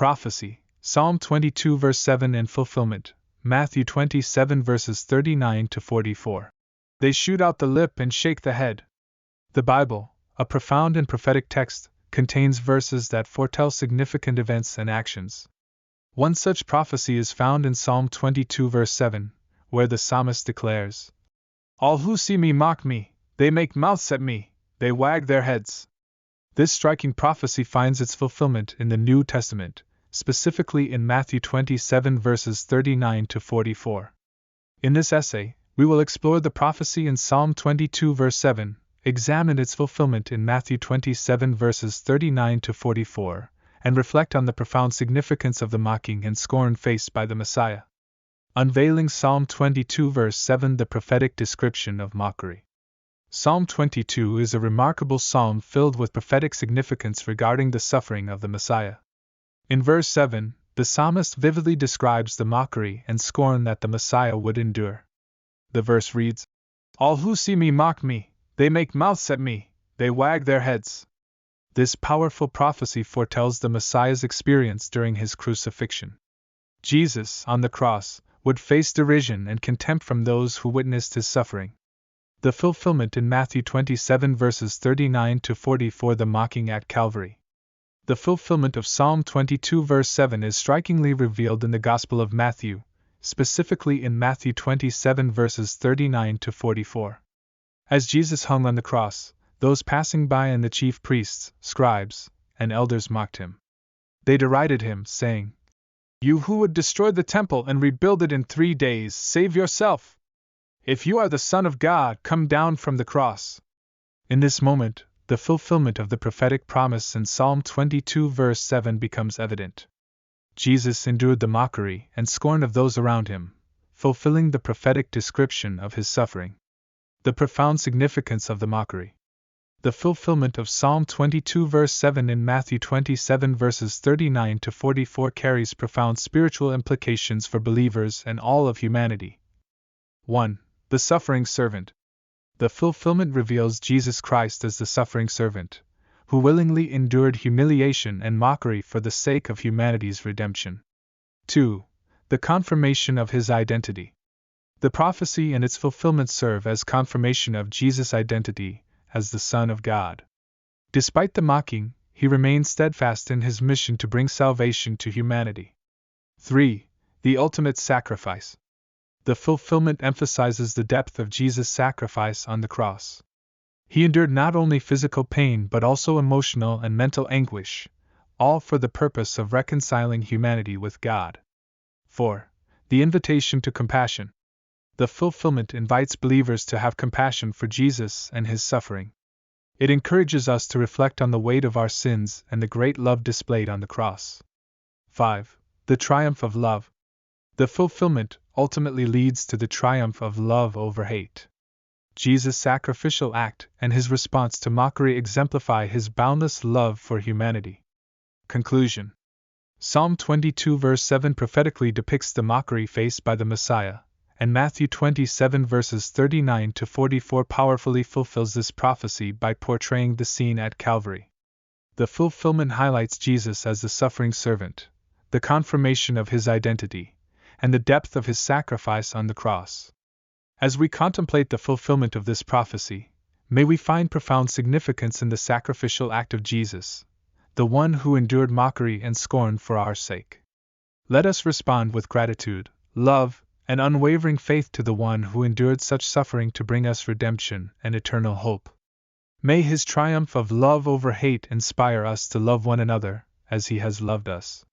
Prophecy, Psalm 22 verse 7 and fulfillment, Matthew 27 verses 39 to 44. They shoot out the lip and shake the head. The Bible, a profound and prophetic text, contains verses that foretell significant events and actions. One such prophecy is found in Psalm 22 verse 7, where the psalmist declares, "All who see me mock me, they make mouths at me, they wag their heads." This striking prophecy finds its fulfillment in the New Testament, specifically in Matthew 27 verses 39 to 44. In this essay, we will explore the prophecy in Psalm 22 verse 7, examine its fulfillment in Matthew 27 verses 39 to 44, and reflect on the profound significance of the mocking and scorn faced by the Messiah. Unveiling Psalm 22 verse 7, the prophetic description of mockery. Psalm 22 is a remarkable psalm filled with prophetic significance regarding the suffering of the Messiah. In verse 7, the psalmist vividly describes the mockery and scorn that the Messiah would endure. The verse reads, "All who see me mock me, they make mouths at me, they wag their heads." This powerful prophecy foretells the Messiah's experience during his crucifixion. Jesus, on the cross, would face derision and contempt from those who witnessed his suffering. The fulfillment in Matthew 27 verses 39 to 44, the mocking at Calvary. The fulfillment of Psalm 22 verse 7 is strikingly revealed in the Gospel of Matthew, specifically in Matthew 27 verses 39 to 44. As Jesus hung on the cross, those passing by and the chief priests, scribes, and elders mocked him. They derided him, saying, "You who would destroy the temple and rebuild it in 3 days, save yourself! If you are the Son of God, come down from the cross." In this moment, the fulfillment of the prophetic promise in Psalm 22 verse 7 becomes evident. Jesus endured the mockery and scorn of those around him, fulfilling the prophetic description of his suffering. The profound significance of the mockery. The fulfillment of Psalm 22 verse 7 in Matthew 27 verses 39 to 44 carries profound spiritual implications for believers and all of humanity. 1. The suffering servant. The fulfillment reveals Jesus Christ as the suffering servant, who willingly endured humiliation and mockery for the sake of humanity's redemption. 2. The confirmation of his identity. The prophecy and its fulfillment serve as confirmation of Jesus' identity as the Son of God. Despite the mocking, he remained steadfast in his mission to bring salvation to humanity. 3. The ultimate sacrifice. The fulfillment emphasizes the depth of Jesus' sacrifice on the cross. He endured not only physical pain but also emotional and mental anguish, all for the purpose of reconciling humanity with God. 4. The invitation to compassion. The fulfillment invites believers to have compassion for Jesus and his suffering. It encourages us to reflect on the weight of our sins and the great love displayed on the cross. 5. The triumph of love. The fulfillment ultimately leads to the triumph of love over hate. Jesus' sacrificial act and his response to mockery exemplify his boundless love for humanity. Conclusion. Psalm 22 verse 7 prophetically depicts the mockery faced by the Messiah, and Matthew 27 verses 39 to 44 powerfully fulfills this prophecy by portraying the scene at Calvary. The fulfillment highlights Jesus as the suffering servant, the confirmation of his identity, and the depth of his sacrifice on the cross. As we contemplate the fulfillment of this prophecy, may we find profound significance in the sacrificial act of Jesus, the one who endured mockery and scorn for our sake. Let us respond with gratitude, love, and unwavering faith to the one who endured such suffering to bring us redemption and eternal hope. May his triumph of love over hate inspire us to love one another as he has loved us.